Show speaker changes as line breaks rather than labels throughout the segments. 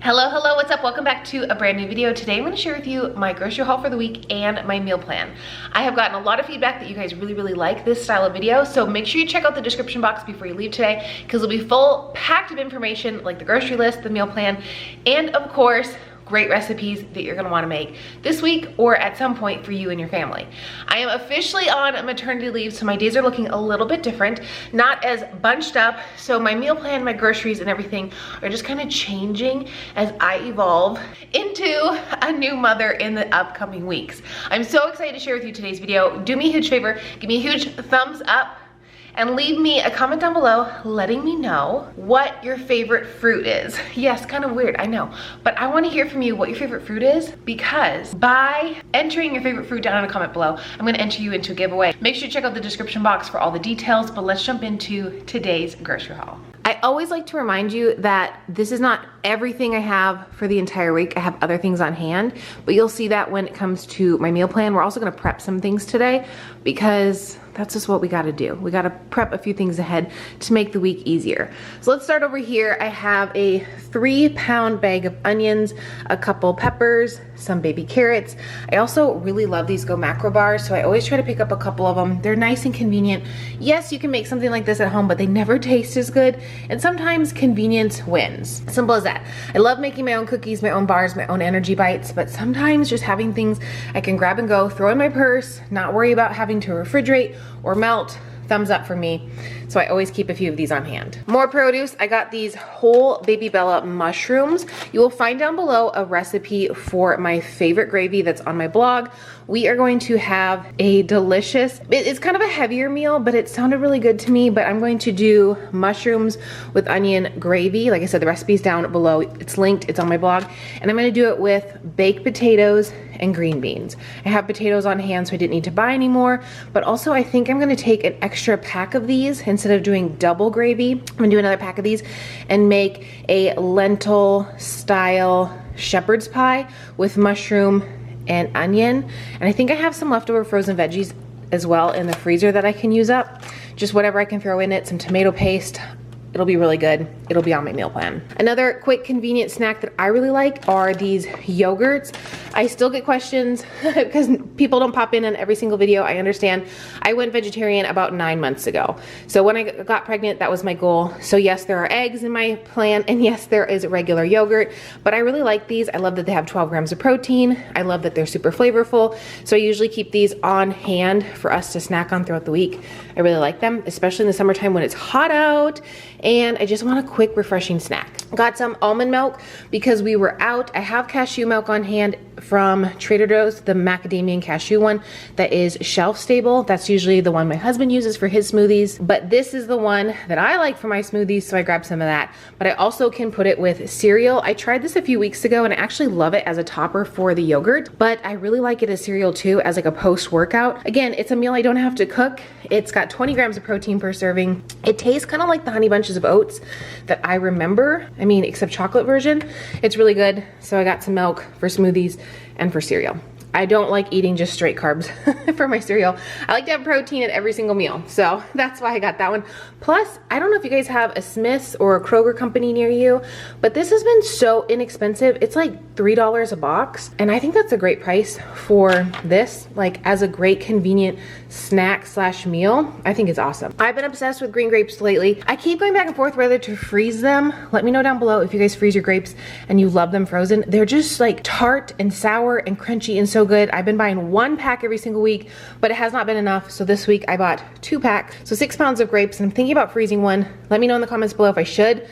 Hello, hello, what's up? Welcome back to a brand new video. Today I'm going to share with you my grocery haul for the week and my meal plan. I have gotten a lot of feedback that you guys really like this style of video, so make sure you check out the description box before you leave today because it'll be full packed of information like the grocery list, the meal plan, and of course, great recipes that you're gonna wanna make this week or at some point for you and your family. I am officially on maternity leave, so my days are looking a little bit different, not as bunched up. So my meal plan, my groceries and everything are just kind of changing as I evolve into a new mother in the upcoming weeks. I'm so excited to share with you today's video. Do me a huge favor, give me a huge thumbs up and leave me a comment down below letting me know what your favorite fruit is. Yes, kind of weird, I know, but I want to hear from you what your favorite fruit is, because by entering your favorite fruit down in a comment below, I'm going to enter you into a giveaway. Make sure you check out the description box for all the details, but let's jump into today's grocery haul. I always like to remind you that this is not everything I have for the entire week. I have other things on hand, but you'll see that when it comes to my meal plan. We're also gonna prep some things today because that's just what we gotta do. We gotta prep a few things ahead to make the week easier. So let's start over here. I have a 3-pound bag of onions, a couple peppers, some baby carrots. I also really love these Go Macro bars, so I always try to pick up a couple of them. They're nice and convenient. Yes, you can make something like this at home, but they never taste as good, and sometimes convenience wins. Simple as that. I love making my own cookies, my own bars, my own energy bites, but sometimes just having things I can grab and go, throw in my purse, not worry about having to refrigerate or melt. Thumbs up for me. So I always keep a few of these on hand. More produce, I got these whole Baby Bella mushrooms. You will find down below a recipe for my favorite gravy that's on my blog. We are going to have a delicious, it's kind of a heavier meal, but it sounded really good to me, but I'm going to do mushrooms with onion gravy. Like I said, the recipe's down below. It's linked, it's on my blog. And I'm gonna do it with baked potatoes and green beans. I have potatoes on hand, so I didn't need to buy any more, but also I think I'm gonna take an extra pack of these. Instead of doing double gravy, I'm gonna do another pack of these and make a lentil style shepherd's pie with mushroom and onion. And I think I have some leftover frozen veggies as well in the freezer that I can use up. Just whatever I can throw in it, some tomato paste. It'll be really good. It'll be on my meal plan. Another quick convenient snack that I really like are these yogurts. I still get questions because people don't pop in on every single video. I understand. I went vegetarian about 9 months ago. So when I got pregnant, that was my goal. So yes, there are eggs in my plan, and yes, there is regular yogurt, but I really like these. I love that they have 12 grams of protein. I love that they're super flavorful. So I usually keep these on hand for us to snack on throughout the week. I really like them, especially in the summertime when it's hot out and I just want a quick refreshing snack. Got some almond milk because we were out. I have cashew milk on hand from Trader Joe's, the macadamia cashew one that is shelf stable. That's usually the one my husband uses for his smoothies, but this is the one that I like for my smoothies, so I grabbed some of that. But I also can put it with cereal. I tried this a few weeks ago and I actually love it as a topper for the yogurt, but I really like it as cereal too, as like a post-workout. Again, it's a meal I don't have to cook. It's got 20 grams of protein per serving. It tastes kind of like the Honey Bunches of Oats that I remember. I mean, except chocolate version. It's really good. So I got some milk for smoothies and for cereal. I don't like eating just straight carbs for my cereal. I like to have protein at every single meal. So that's why I got that one. Plus, I don't know if you guys have a Smith's or a Kroger company near you, but this has been so inexpensive. It's like $3 a box. And I think that's a great price for this, like as a great convenient snack slash meal. I think it's awesome. I've been obsessed with green grapes lately. I keep going back and forth whether to freeze them. Let me know down below if you guys freeze your grapes and you love them frozen. They're just like tart and sour and crunchy and so good. I've been buying 1 pack every single week, but it has not been enough. So this week I bought 2 packs. So 6 pounds of grapes, and I'm thinking about freezing one. Let me know in the comments below if I should.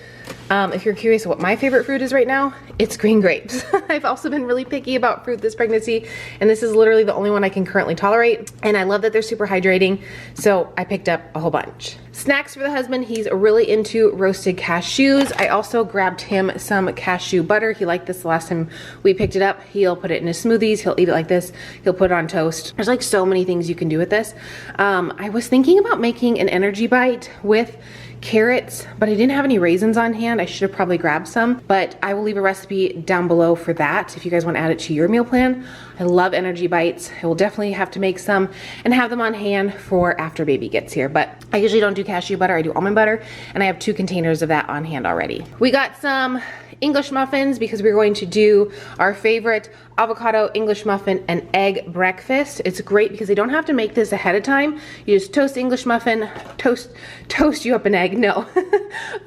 If you're curious what my favorite fruit is right now, it's green grapes. I've also been really picky about fruit this pregnancy, and this is literally the only one I can currently tolerate. And I love that they're super hydrating, so I picked up a whole bunch. Snacks for the husband, he's really into roasted cashews. I also grabbed him some cashew butter. He liked this the last time we picked it up. He'll put it in his smoothies, he'll eat it like this, he'll put it on toast. There's like so many things you can do with this. I was thinking about making an energy bite with carrots, but I didn't have any raisins on hand. I should have probably grabbed some, but I will leave a recipe down below for that if you guys want to add it to your meal plan. I love energy bites. I will definitely have to make some and have them on hand for after baby gets here, but I usually don't do cashew butter. I do almond butter, and I have 2 containers of that on hand already. We got some English muffins because we're going to do our favorite avocado English muffin and egg breakfast. It's great because they don't have to make this ahead of time. You just toast the English muffin, toast you up an egg, no.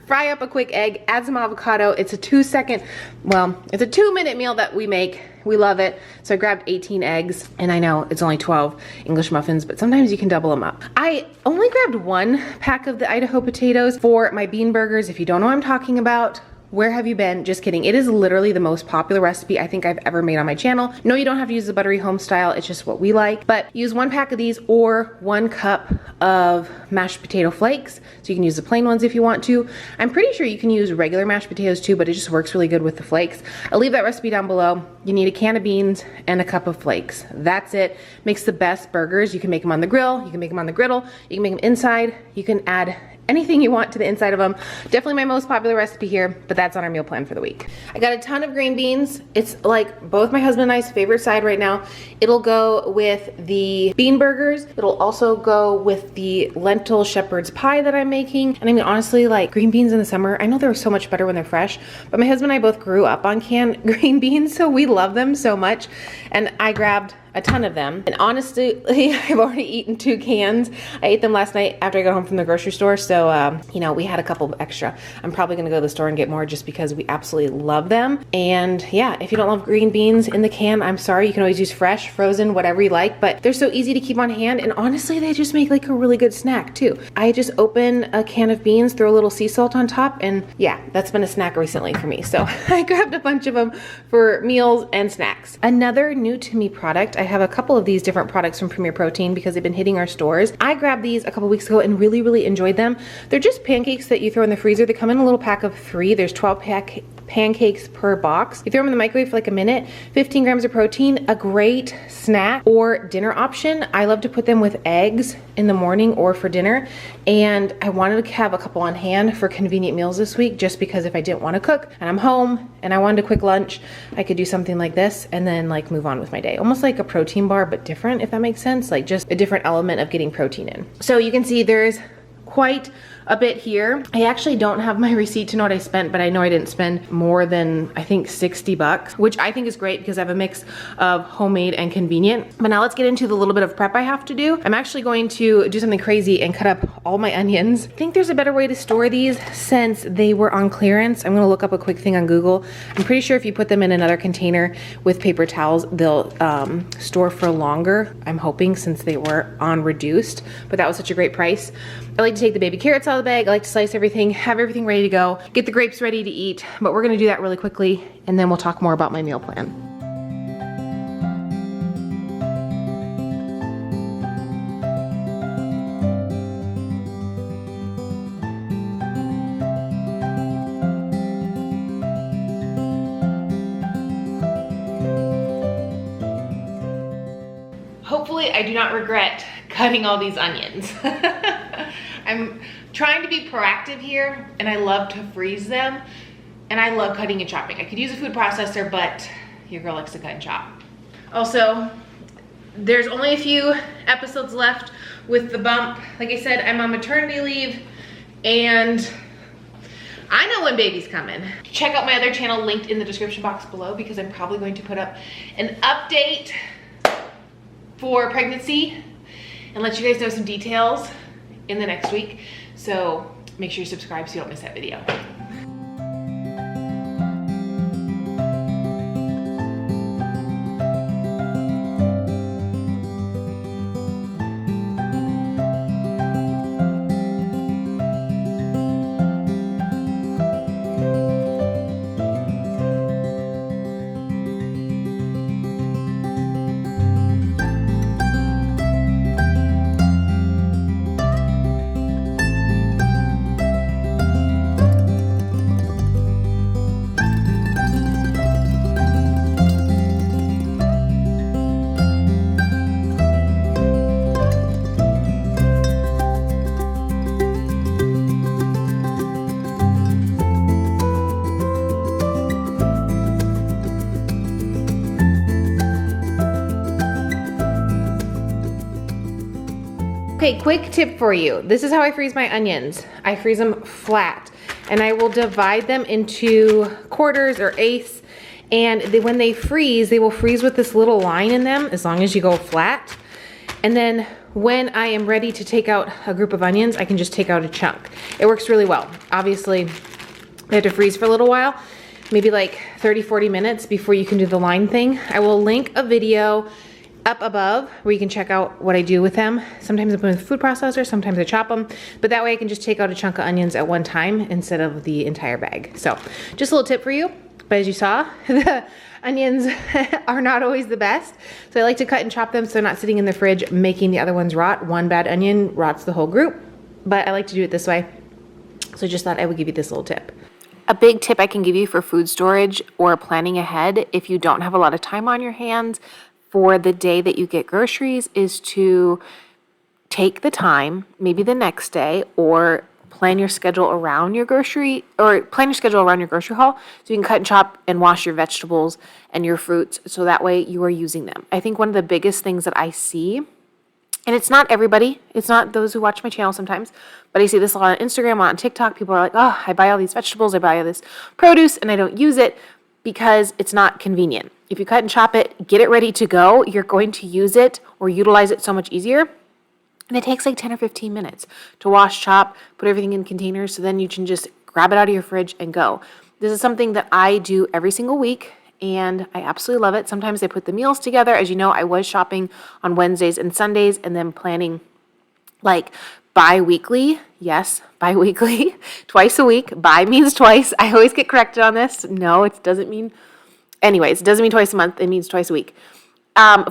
Fry up a quick egg, add some avocado. It's a 2-minute meal that we make. We love it. So I grabbed 18 eggs, and I know it's only 12 English muffins, but sometimes you can double them up. I only grabbed 1 pack of the Idaho potatoes for my bean burgers. If you don't know what I'm talking about, where have you been? Just kidding. It is literally the most popular recipe I think I've ever made on my channel. No, you don't have to use the buttery home style. It's just what we like. But use 1 pack of these or 1 cup of mashed potato flakes. So you can use the plain ones if you want to. I'm pretty sure you can use regular mashed potatoes too, but it just works really good with the flakes. I'll leave that recipe down below. You need a can of beans and a cup of flakes. That's it. Makes the best burgers. You can make them on the grill. You can make them on the griddle. You can make them inside. You can add anything you want to the inside of them. Definitely my most popular recipe here, but that's on our meal plan for the week. I got a ton of green beans. It's like both my husband and I's favorite side right now. It'll go with the bean burgers. It'll also go with the lentil shepherd's pie that I'm making. And I mean, honestly, like green beans in the summer, I know they're so much better when they're fresh, but my husband and I both grew up on canned green beans, so we love them so much. And I grabbed a ton of them. And honestly, I've already eaten 2 cans. I ate them last night after I got home from the grocery store. So, you know, we had a couple extra. I'm probably gonna go to the store and get more just because we absolutely love them. And yeah, if you don't love green beans in the can, I'm sorry. You can always use fresh, frozen, whatever you like, but they're so easy to keep on hand. And honestly, they just make like a really good snack too. I just open a can of beans, throw a little sea salt on top, and yeah, that's been a snack recently for me. So I grabbed a bunch of them for meals and snacks. Another new to me product, I have a couple of these different products from Premier Protein because they've been hitting our stores. I grabbed these a couple weeks ago and really enjoyed them. They're just pancakes that you throw in the freezer. They come in a little pack of 3. There's 12 pancakes per box. You throw them in the microwave for like a minute, 15 grams of protein, a great snack or dinner option. I love to put them with eggs in the morning or for dinner. And I wanted to have a couple on hand for convenient meals this week, just because if I didn't want to cook and I'm home and I wanted a quick lunch, I could do something like this and then like move on with my day. Almost like a protein bar, but different, if that makes sense. Like just a different element of getting protein in. So you can see there's quite a bit here. I actually don't have my receipt to know what I spent, but I know I didn't spend more than, I think, 60 bucks, which I think is great because I have a mix of homemade and convenient. But now let's get into the little bit of prep I have to do. I'm actually going to do something crazy and cut up all my onions. I think there's a better way to store these since they were on clearance. I'm gonna look up a quick thing on Google. I'm pretty sure if you put them in another container with paper towels, they'll store for longer. I'm hoping, since they were on reduced, but that was such a great price. I like to take the baby carrots out of the bag. I like to slice everything, have everything ready to go, get the grapes ready to eat, but we're gonna do that really quickly and then we'll talk more about my meal plan. Hopefully I do not regret cutting all these onions. I'm trying to be proactive here and I love to freeze them and I love cutting and chopping. I could use a food processor, but your girl likes to cut and chop. Also, there's only a few episodes left with the bump. Like I said, I'm on maternity leave and I know when baby's coming. Check out my other channel linked in the description box below because I'm probably going to put up an update for pregnancy and let you guys know some details in the next week. So make sure you subscribe so you don't miss that video. Okay, quick tip for you. This is how I freeze my onions. I freeze them flat. and I will divide them into quarters or eighths. And when they freeze, they will freeze with this little line in them as long as you go flat. And then when I am ready to take out a group of onions, I can just take out a chunk. It works really well. Obviously, they have to freeze for a little while, maybe like 30-40 minutes before you can do the line thing. I will link a video up above where you can check out what I do with them. Sometimes I put them in the food processor, sometimes I chop them, but that way I can just take out a chunk of onions at one time instead of the entire bag. So just a little tip for you. But as you saw, the onions are not always the best. So I like to cut and chop them so they're not sitting in the fridge making the other ones rot. One bad onion rots the whole group, but I like to do it this way. So just thought I would give you this little tip. A big tip I can give you for food storage or planning ahead if you don't have a lot of time on your hands for the day that you get groceries is to take the time, maybe the next day, or plan your schedule around your grocery haul so you can cut and chop and wash your vegetables and your fruits so that way you are using them. I think one of the biggest things that I see, and it's not everybody, it's not those who watch my channel sometimes, but I see this a lot on Instagram, on TikTok. People are like, oh, I buy all these vegetables, I buy all this produce, and I don't use it because it's not convenient. If you cut and chop it, get it ready to go, you're going to use it or utilize it so much easier. And it takes like 10 or 15 minutes to wash, chop, put everything in containers, so then you can just grab it out of your fridge and go. This is something that I do every single week, and I absolutely love it. Sometimes I put the meals together. As you know, I was shopping on Wednesdays and Sundays and then planning like bi-weekly. Yes, bi-weekly, twice a week. Bi means twice. I always get corrected on this. No, it doesn't mean, anyways, it doesn't mean twice a month. It means twice a week.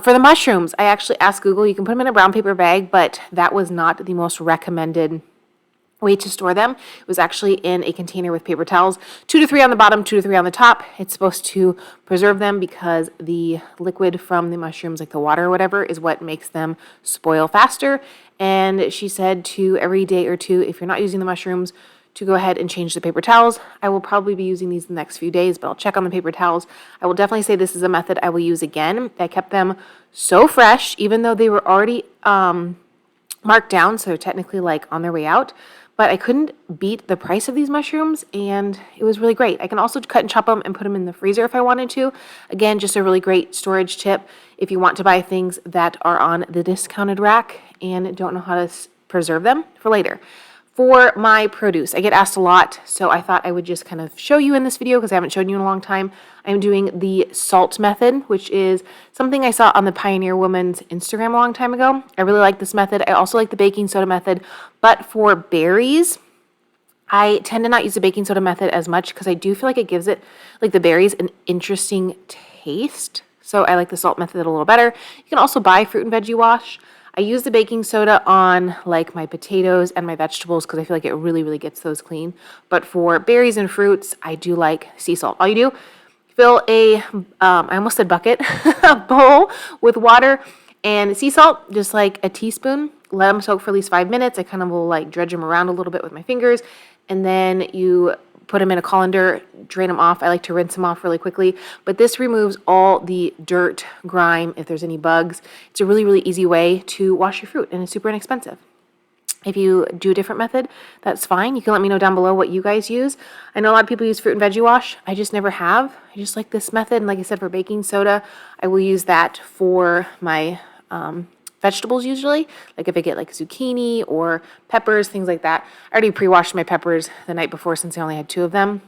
For the mushrooms, I actually asked Google, you can put them in a brown paper bag, but that was not the most recommended way to store them. It was actually in a container with paper towels, 2 to 3 on the bottom, 2 to 3 on the top. It's supposed to preserve them because the liquid from the mushrooms, like the water or whatever, is what makes them spoil faster. And she said to every day or two, if you're not using the mushrooms, to go ahead and change the paper towels. I will probably be using these the next few days, but I'll check on the paper towels. I will definitely say this is a method I will use again. I kept them so fresh, even though they were already marked down, so technically like on their way out, but I couldn't beat the price of these mushrooms, and it was really great. I can also cut and chop them and put them in the freezer if I wanted to. Again, just a really great storage tip if you want to buy things that are on the discounted rack and don't know how to preserve them for later. For my produce, I get asked a lot, so I thought I would just kind of show you in this video because I haven't shown you in a long time. I'm doing the salt method, which is something I saw on the Pioneer Woman's Instagram a long time ago. I really like this method. I also like the baking soda method, but for berries, I tend to not use the baking soda method as much because I do feel like it gives it, like the berries, an interesting taste. So I like the salt method a little better. You can also buy fruit and veggie wash. I use the baking soda on like my potatoes and my vegetables because I feel like it really, really gets those clean. But for berries and fruits, I do like sea salt. All you do, fill a, I almost said bucket, a bowl with water and sea salt, just like a teaspoon. Let them soak for at least 5 minutes. I kind of will like dredge them around a little bit with my fingers. And then you put them in a colander, drain them off. I like to rinse them off really quickly, but this removes all the dirt, grime, if there's any bugs. It's a really, really easy way to wash your fruit, and it's super inexpensive. If you do a different method, that's fine. You can let me know down below what you guys use. I know a lot of people use fruit and veggie wash. I just never have. I just like this method, and like I said, for baking soda, I will use that for my vegetables usually. Like if I get like zucchini or peppers, things like that. I already pre-washed my peppers the night before since I only had 2 of them,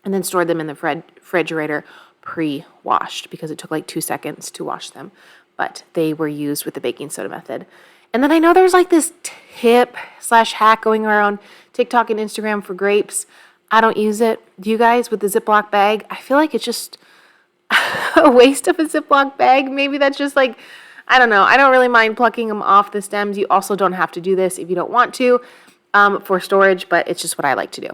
and then stored them in the refrigerator pre-washed because it took like 2 seconds to wash them, but they were used with the baking soda method. And then I know there's like this tip/hack going around TikTok and Instagram for grapes. I don't use it. Do you guys with the Ziploc bag? I feel like it's just a waste of a Ziploc bag. Maybe that's just like, I don't know. I don't really mind plucking them off the stems. You also don't have to do this if you don't want to for storage, but it's just what I like to do.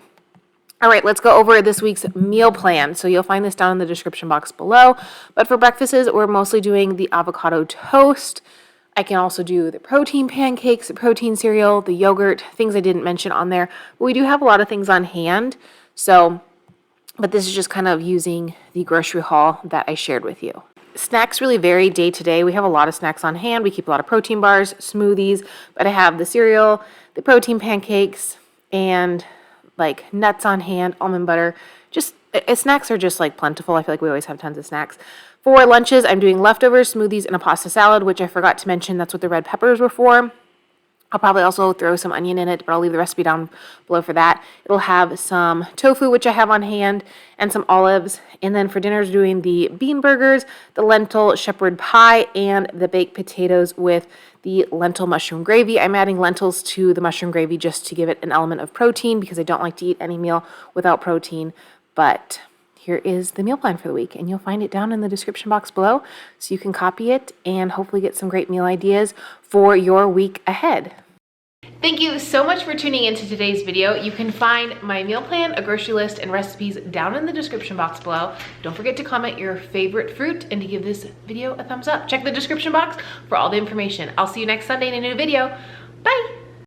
All right, let's go over this week's meal plan. So you'll find this down in the description box below. But for breakfasts, we're mostly doing the avocado toast. I can also do the protein pancakes, the protein cereal, the yogurt, things I didn't mention on there. But we do have a lot of things on hand. So, but this is just kind of using the grocery haul that I shared with you. Snacks really vary day to day. We have a lot of snacks on hand. We keep a lot of protein bars, smoothies, but I have the cereal, the protein pancakes, and like nuts on hand, almond butter. Just snacks are just like plentiful. I feel like we always have tons of snacks. For lunches, I'm doing leftovers, smoothies, and a pasta salad, which I forgot to mention. That's what the red peppers were for. I'll probably also throw some onion in it, but I'll leave the recipe down below for that. It'll have some tofu, which I have on hand, and some olives. And then for dinner, doing the bean burgers, the lentil shepherd pie, and the baked potatoes with the lentil mushroom gravy. I'm adding lentils to the mushroom gravy just to give it an element of protein because I don't like to eat any meal without protein. But here is the meal plan for the week, and you'll find it down in the description box below so you can copy it and hopefully get some great meal ideas for your week ahead. Thank you so much for tuning into today's video. You can find my meal plan, a grocery list, and recipes down in the description box below. Don't forget to comment your favorite fruit and to give this video a thumbs up. Check the description box for all the information. I'll see you next Sunday in a new video. Bye!